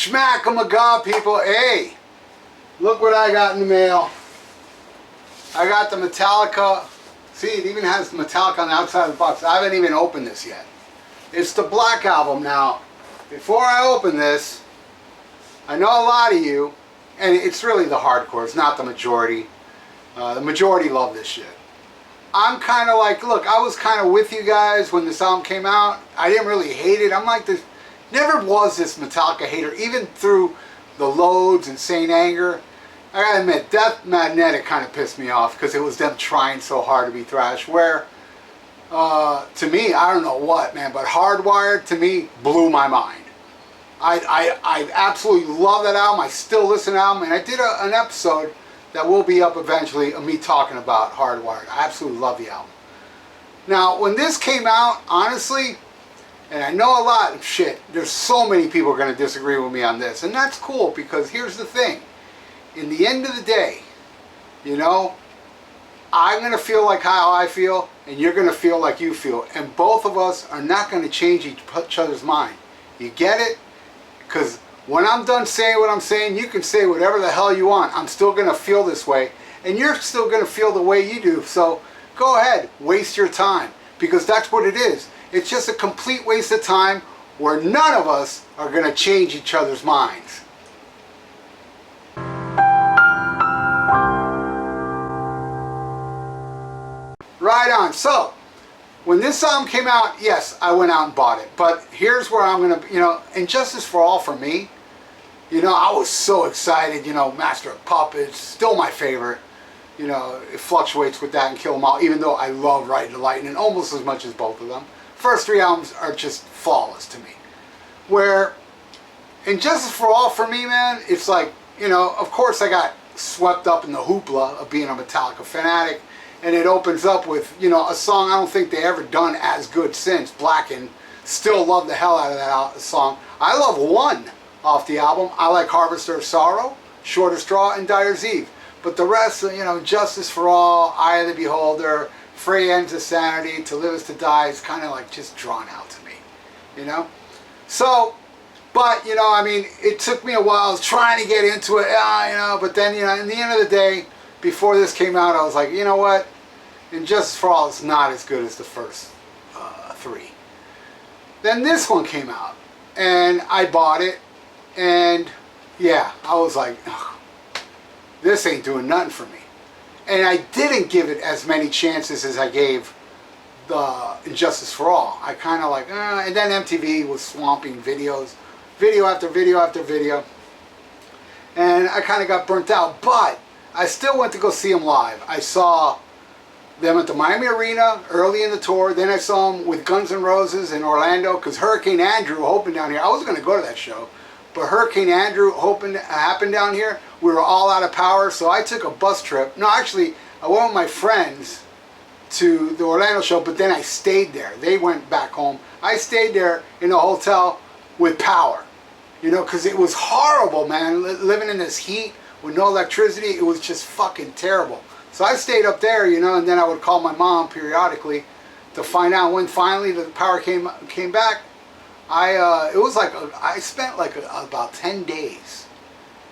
SHMACKEMAGOB, people. Hey, look what I got in the mail. I got the Metallica. See, it even has Metallica on the outside of the box. I haven't even opened this yet. It's the Black Album. Now, before I open this, I know a lot of you, and it's really the hardcore, it's not the majority. The majority love this shit. I'm kind of like, look, I was kind of with you guys when this album came out. I didn't really hate it. I'm like this, never was this Metallica hater, even through the Loads and St.Anger. I gotta admit, Death Magnetic kind of pissed me off because it was them trying so hard to be thrash. Where, to me, I don't know what, man, but Hardwired, to me, blew my mind. I absolutely love that album. I still listen to the album, and I did an episode that will be up eventually of me talking about Hardwired. I absolutely love the album. Now, when this came out, honestly, and I know a lot of shit, there's so many people are going to disagree with me on this, and that's cool because here's the thing. In the end of the day, you know, I'm going to feel like how I feel, and you're going to feel like you feel, and both of us are not going to change each other's mind. You get it? Because when I'm done saying what I'm saying, you can say whatever the hell you want. I'm still going to feel this way, and you're still going to feel the way you do. So go ahead, waste your time, because that's what it is. It's just a complete waste of time where none of us are going to change each other's minds. Right on. So, when this album came out, yes, I went out and bought it. But here's where I'm going to, you know, and Justice for All for me, you know, I was so excited, you know, Master of Puppets, still my favorite. You know, it fluctuates with that and Kill 'Em All, even though I love Ride the Lightning almost as much as both of them. First three albums are just flawless to me. Where, in Justice for All for me, man, it's like, you know, of course I got swept up in the hoopla of being a Metallica fanatic. And it opens up with, you know, a song I don't think they ever done as good since, Blackened. Still love the hell out of that song. I love one off the album. I like Harvester of Sorrow, Shorter Straw, and Dyer's Eve. But the rest, you know, Justice for All, Eye of the Beholder, Free Ends of Sanity, To Live Is to Die is kind of like just drawn out to me, you know? So, but, you know, I mean, it took me a while. I was trying to get into it, you know, but then, you know, in the end of the day, before this came out, I was like, you know what? And Justice for All is not as good as the first three. Then this one came out, and I bought it, and yeah, I was like, ugh, this ain't doing nothing for me. And I didn't give it as many chances as I gave the Justice for All. I kind of like, and then MTV was swamping videos, video after video after video, and I kind of got burnt out, but I still went to go see them live. I saw them at the Miami Arena early in the tour. Then I saw them with Guns N' Roses in Orlando because Hurricane Andrew opened down here. I was going to go to that show, but Hurricane Andrew happened down here. We were all out of power, so I took a bus trip. No, actually, I went with my friends to the Orlando show, but then I stayed there. They went back home. I stayed there in a hotel with power, you know, because it was horrible, man, living in this heat with no electricity. It was just fucking terrible. So I stayed up there, you know, and then I would call my mom periodically to find out when finally the power came back. It was like, I spent like about 10 days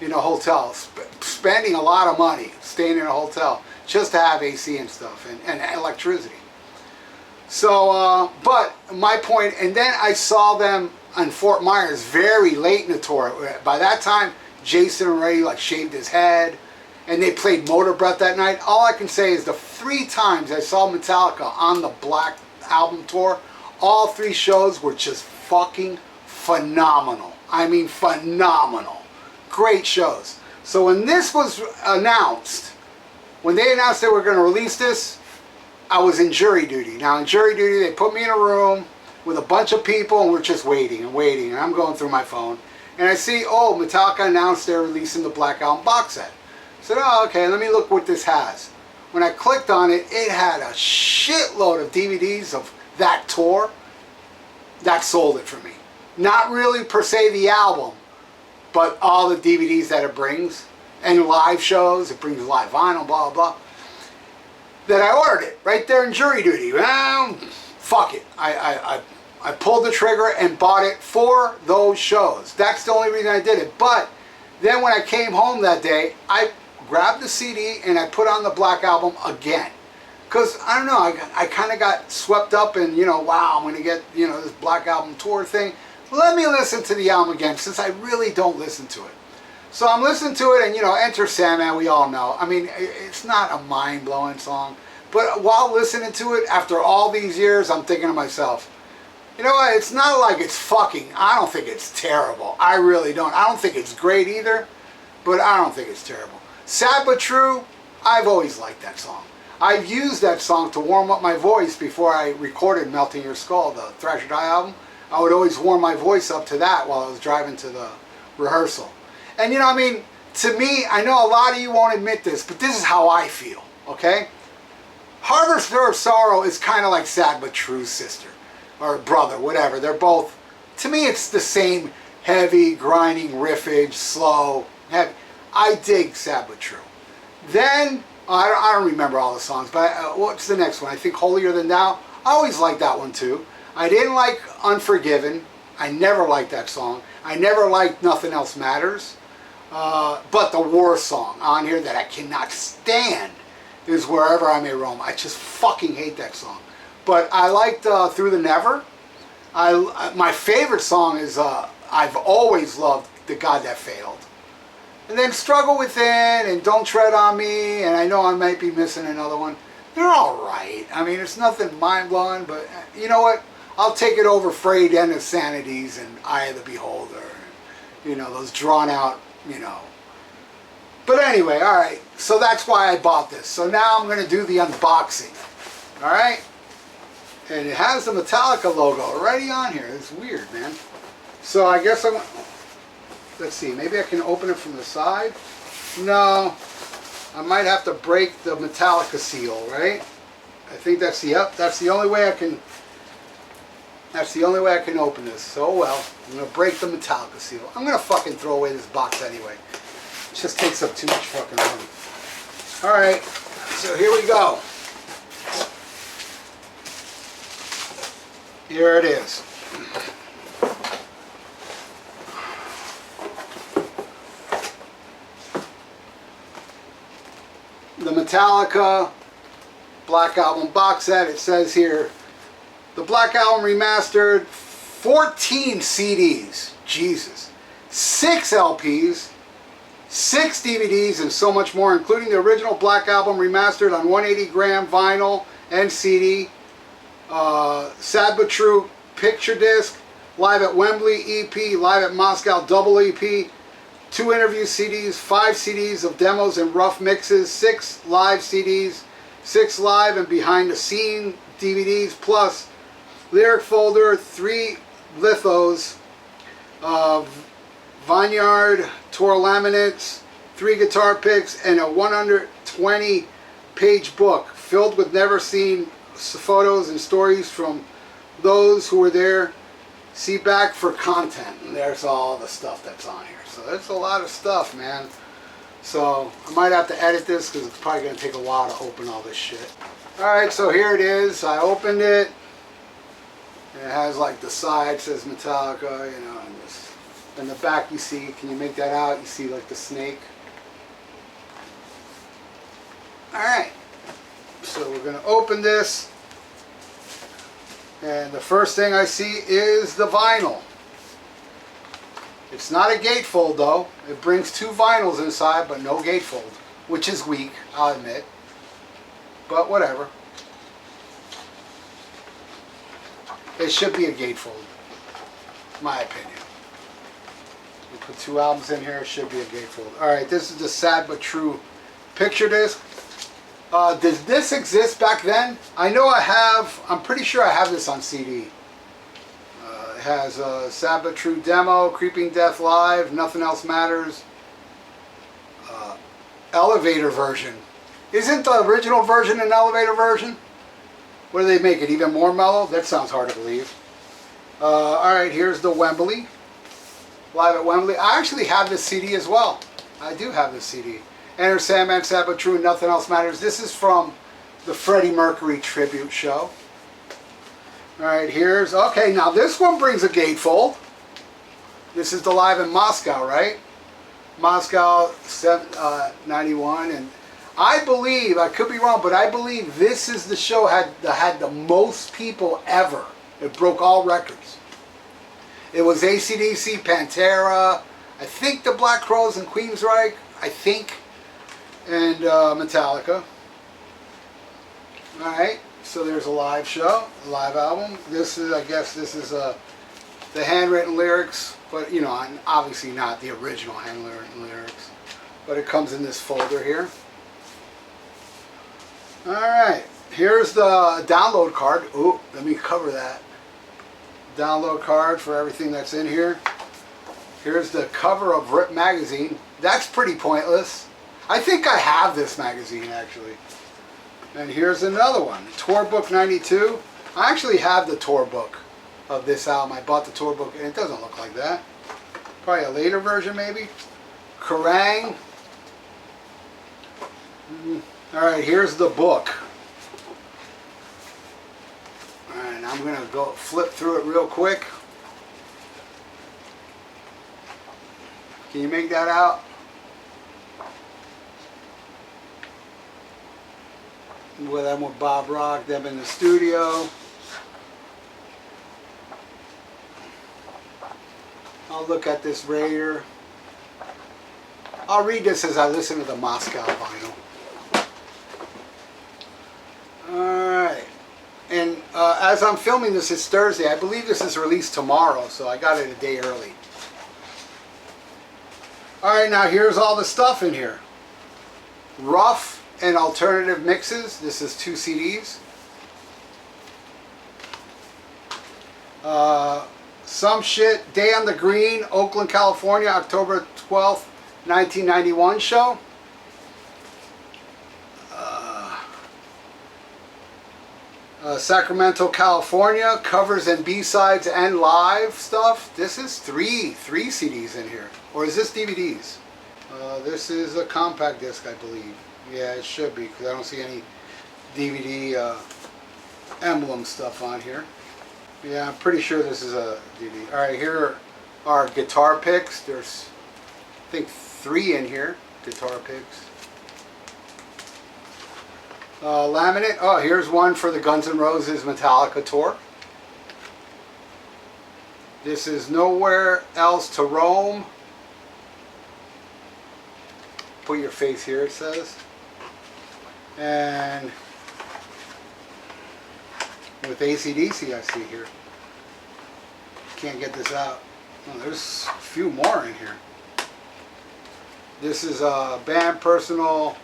in a hotel, spending a lot of money staying in a hotel just to have AC and stuff and electricity. So, but my point, and then I saw them on Fort Myers very late in the tour. By that time, Jason already like shaved his head. And they played Motor Breath that night. All I can say is the 3 times I saw Metallica on the Black Album tour, all 3 shows were just fucking phenomenal. I mean phenomenal. Great shows. So when this was announced, when they announced they were going to release this, I was in jury duty. Now in jury duty, they put me in a room with a bunch of people and we're just waiting and waiting. And I'm going through my phone. And I see, oh, Metallica announced they're releasing the Black Album box set. I said, oh, okay, let me look what this has. When I clicked on it, it had a shitload of DVDs of that tour. That sold it for me. Not really per se the album, but all the DVDs that it brings. And live shows, it brings live vinyl, blah, blah, blah. That I ordered it right there in jury duty. Well, fuck it. I I pulled the trigger and bought it for those shows. That's the only reason I did it. But then when I came home that day, I grabbed the CD and I put on the Black Album again. Because, I don't know, I kind of got swept up in, you know, wow, I'm going to get, you know, this Black Album tour thing. Let me listen to the album again, since I really don't listen to it. So I'm listening to it, and, you know, Enter Sandman, we all know. I mean, it's not a mind-blowing song. But while listening to it, after all these years, I'm thinking to myself, you know what, it's not like it's fucking, I don't think it's terrible. I really don't. I don't think it's great either, but I don't think it's terrible. Sad But True, I've always liked that song. I've used that song to warm up my voice before I recorded Melting Your Skull, the Thrash or Die album. I would always warm my voice up to that while I was driving to the rehearsal. And you know, I mean, to me, I know a lot of you won't admit this, but this is how I feel, okay? Harvester of Sorrow is kind of like Sad But True's sister, or brother, whatever. They're both, to me, it's the same heavy, grinding riffage, slow, heavy. I dig Sad But True. Then, I don't remember all the songs, but what's the next one? I think Holier Than Thou. I always liked that one too. I didn't like Unforgiven. I never liked that song. I never liked Nothing Else Matters. But the war song on here that I cannot stand is Wherever I May Roam. I just fucking hate that song. But I liked Through the Never. My favorite song is I've always loved The God That Failed. And then Struggle Within and Don't Tread on Me, and I know I might be missing another one. They're all right. I mean, it's nothing mind-blowing, but you know what? I'll take it over Frayed End of Sanities and Eye of the Beholder. And, you know, those drawn-out, you know. But anyway, all right. So that's why I bought this. So now I'm going to do the unboxing. All right? And it has the Metallica logo already on here. It's weird, man. So I guess I'm... Let's see, maybe I can open it from the side. No, I might have to break the Metallica seal, right? I think that's the, yep, that's the only way I can, that's the only way I can open this. So well, I'm gonna break the Metallica seal. I'm gonna fucking throw away this box anyway. It just takes up too much fucking room. All right, so here we go. Here it is. The Metallica Black Album box set. It says here, the Black Album remastered, 14 CDs, Jesus, 6 LPs, 6 DVDs, and so much more, including the original Black Album remastered on 180-gram vinyl and CD, Sad But True picture disc, Live at Wembley EP, Live at Moscow double EP, 2 interview CDs, 5 CDs of demos and rough mixes, 6 live CDs, 6 live and behind the scene DVDs, plus lyric folder, 3 lithos, Vineyard tour laminates, 3 guitar picks, and a 120-page book filled with never seen photos and stories from those who were there. See back for content. And there's all the stuff that's on here. So that's a lot of stuff, man. So I might have to edit this because it's probably going to take a while to open all this shit. Alright, so here it is. I opened it. And it has like the side says Metallica, you know, and this. In the back you see, can you make that out? You see like the snake. Alright. So we're going to open this. And the first thing I see is the vinyl. It's not a gatefold though. It brings 2 vinyls inside, but no gatefold, which is weak, I'll admit. But whatever. It should be a gatefold, my opinion. We put 2 albums in here, it should be a gatefold. Alright, this is the Sad But True picture disc. Does this exist back then? I know I have, I'm pretty sure I have this on CD. It has a Sad But True demo, Creeping Death Live, Nothing Else Matters, elevator version. Isn't the original version an elevator version? What do they make it, even more mellow? That sounds hard to believe. Alright, here's the Wembley. Live at Wembley. I actually have this CD as well. I do have this CD. Enter Sandman, Sad But True, Nothing Else Matters. This is from the Freddie Mercury tribute show. All right, here's, okay, now this one brings a gatefold. This is the Live in Moscow, right? Moscow 91, and I believe, I could be wrong, but I believe this is the show that had the most people ever. It broke all records. It was AC/DC, Pantera, I think the Black Crowes and Queensryche, I think, and Metallica. All right. So there's a live show, a live album. This is, I guess, this is the handwritten lyrics, but you know, obviously not the original handwritten lyrics. But it comes in this folder here. All right, here's the download card. Ooh, let me cover that. Download card for everything that's in here. Here's the cover of RIP magazine. That's pretty pointless. I think I have this magazine actually. And here's another one, Tour Book 92. I actually have the tour book of this album. I bought the tour book and it doesn't look like that. Probably a later version maybe. Kerrang! Alright, here's the book. Alright, I'm going to go flip through it real quick. Can you make that out? With them with Bob Rock, them in the studio. I'll look at this Raider. I'll read this as I listen to the Moscow vinyl. Alright. And as I'm filming this, it's Thursday. I believe this is released tomorrow, so I got it a day early. Alright, now here's all the stuff in here. Rough and alternative mixes. This is 2 CDs. Some Shit, Day on the Green, Oakland, California, October 12th, 1991 show. Sacramento, California, covers and B-sides and live stuff. This is three CDs in here. Or is this DVDs? This is a compact disc, I believe. Yeah, it should be, because I don't see any DVD emblem stuff on here. Yeah, I'm pretty sure this is a DVD. Alright, here are guitar picks. There's, I think, 3 in here. Guitar picks. Laminate. Oh, here's one for the Guns N' Roses Metallica tour. This is Nowhere Else to Roam. Put your face here, it says. And with AC/DC, I see here. Can't get this out. Oh, there's a few more in here. This is a band personal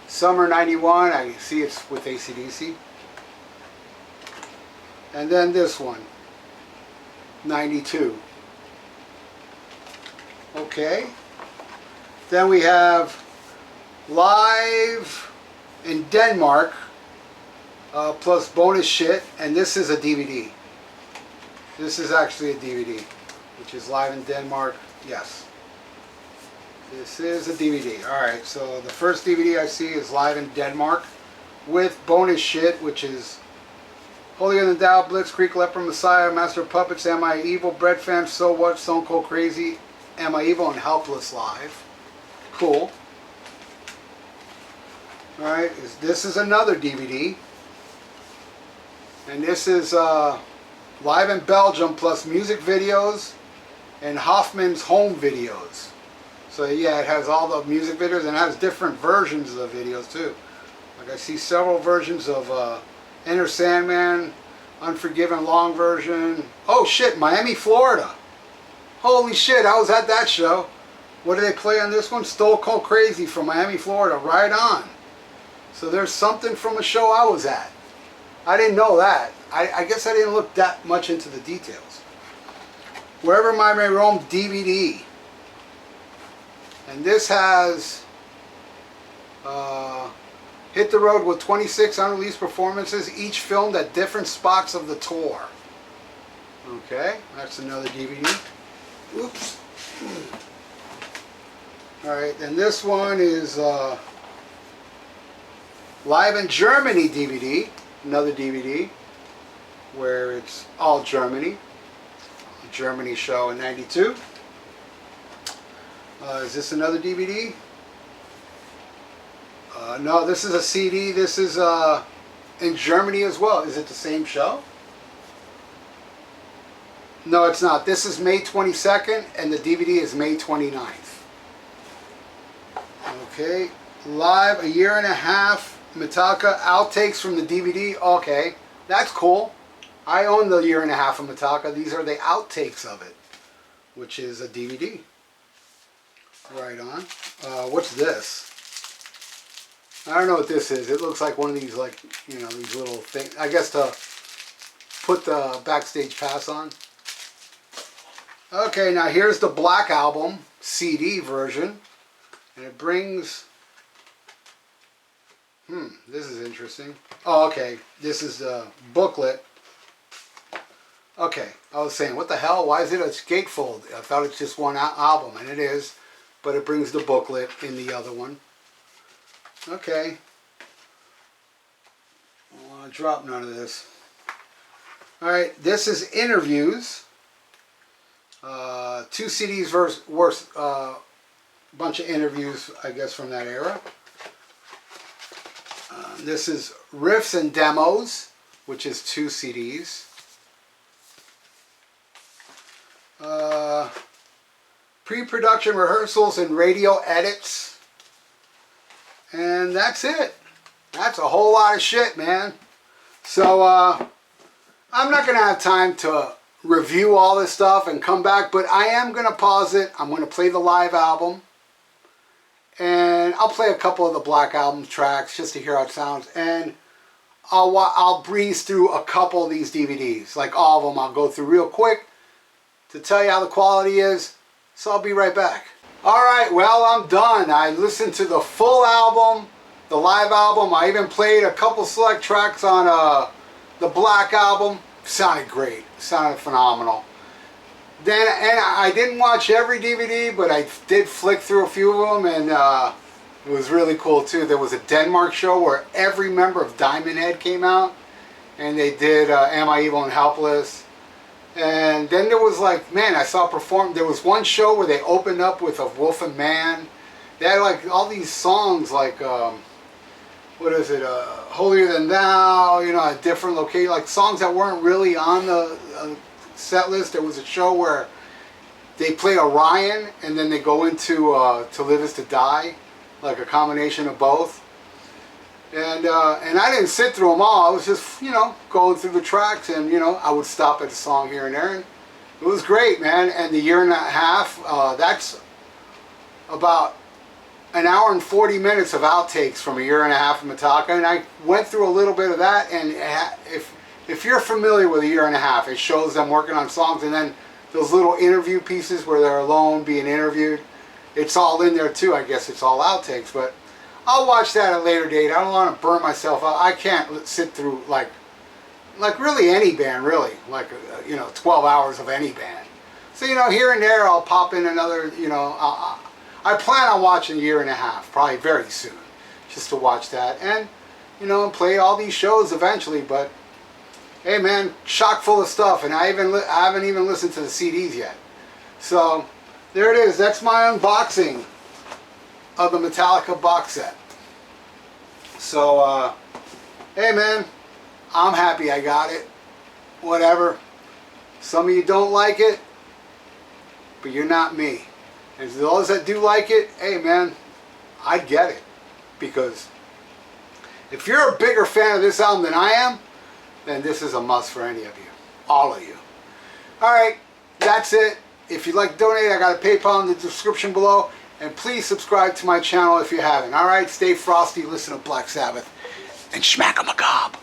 Summer 91. I see it's with AC/DC. And then this one, 92. Okay. Then we have Live in Denmark, plus bonus shit, and this is a DVD. This is actually a DVD, which is Live in Denmark. Yes. This is a DVD. Alright, so the first DVD I see is Live in Denmark with bonus shit, which is Holier Than Thou, Blitzkrieg, Leper Messiah, Master of Puppets, Am I Evil, Bread Fam, So What, Stone Cold Crazy, Am I Evil, and Helpless Live. Cool. Alright, this is another DVD. And this is Live in Belgium plus music videos and Hoffman's home videos. So yeah, it has all the music videos and it has different versions of the videos too. Like I see several versions of Enter Sandman, Unforgiven long version. Oh shit, Miami, Florida. Holy shit, I was at that show. What do they play on this one? Stone Cold Crazy from Miami, Florida. Right on. So there's something from a show I was at. I didn't know that. I guess I didn't look that much into the details. Wherever I May Roam DVD. And this has Hit the Road with 26 unreleased performances, each filmed at different spots of the tour. Okay, that's another DVD. Oops. Alright, and this one is Live in Germany DVD, another DVD. where it's all Germany. Germany show in '92. Is this another DVD? No, this is a CD. This is in Germany as well. Is it the same show? No, it's not. This is May 22nd and the DVD is May 29th. Okay, live, a year and a half, Metallica outtakes from the DVD. Okay, that's cool. I own the year and a half of Metallica. These are the outtakes of it, which is a DVD. Right on. What's this? I don't know what this is. It looks like one of these, like, you know, these little things. I guess to put the backstage pass on. Okay, now here's the Black Album CD version. And it brings... this is interesting. Oh, okay. This is the booklet. Okay, I was saying, what the hell? Why is it a gatefold? I thought it's just one album, and it is. But it brings the booklet in the other one. Okay. I don't want to drop none of this. Alright, this is interviews. 2 CDs worth bunch of interviews, I guess, from that era. This is Riffs and Demos, which is 2 CDs. Pre-production rehearsals and radio edits. And that's it. That's a whole lot of shit, man. So, I'm not going to have time to review all this stuff and come back, but I am going to pause it. I'm going to play the live album. And I'll play a couple of the Black Album tracks just to hear how it sounds. And I'll breeze through a couple of these DVDs. Like all of them, I'll go through real quick to tell you how the quality is. So I'll be right back. Alright, well, I'm done. I listened to the full album, the live album. I even played a couple select tracks on the Black Album. Sounded great. Sounded phenomenal. Then, and I didn't watch every DVD, but I did flick through a few of them, and it was really cool too. There was a Denmark show where every member of Diamond Head came out, and they did Am I Evil and Helpless. And then there was, like, man, I saw perform. There was one show where they opened up with a Wolf and Man. They had like all these songs, like what is it? Holier Than Thou. You know, a different location, like songs that weren't really on the set list. There was a show where they play Orion and then they go into To Live Is to Die, like a combination of both. And I didn't sit through them all. I was just, you know, going through the tracks, and, you know, I would stop at a song here and there, and it was great, man. And the year and a half, that's about an hour and 40 minutes of outtakes from a year and a half of Metallica, and I went through a little bit of that. And if you're familiar with a year and a half, it shows them working on songs, and then those little interview pieces where they're alone being interviewed, it's all in there too. I guess it's all outtakes, but I'll watch that at a later date. I don't want to burn myself out. I can't sit through like really any band, really, like, you know, 12 hours of any band. So, you know, here and there I'll pop in another, you know, I plan on watching a year and a half, probably very soon, just to watch that, and, you know, and play all these shows eventually. But hey, man, chock full of stuff, and I haven't even listened to the CDs yet. So there it is. That's my unboxing of the Metallica box set. So, hey, man, I'm happy I got it. Whatever. Some of you don't like it, but you're not me. And those that do like it, hey, man, I'd get it. Because if you're a bigger fan of this album than I am, then this is a must for any of you. All of you. Alright, that's it. If you'd like to donate, I got a PayPal in the description below. And please subscribe to my channel if you haven't. Alright, stay frosty, listen to Black Sabbath, and SHMACKEMAGOB.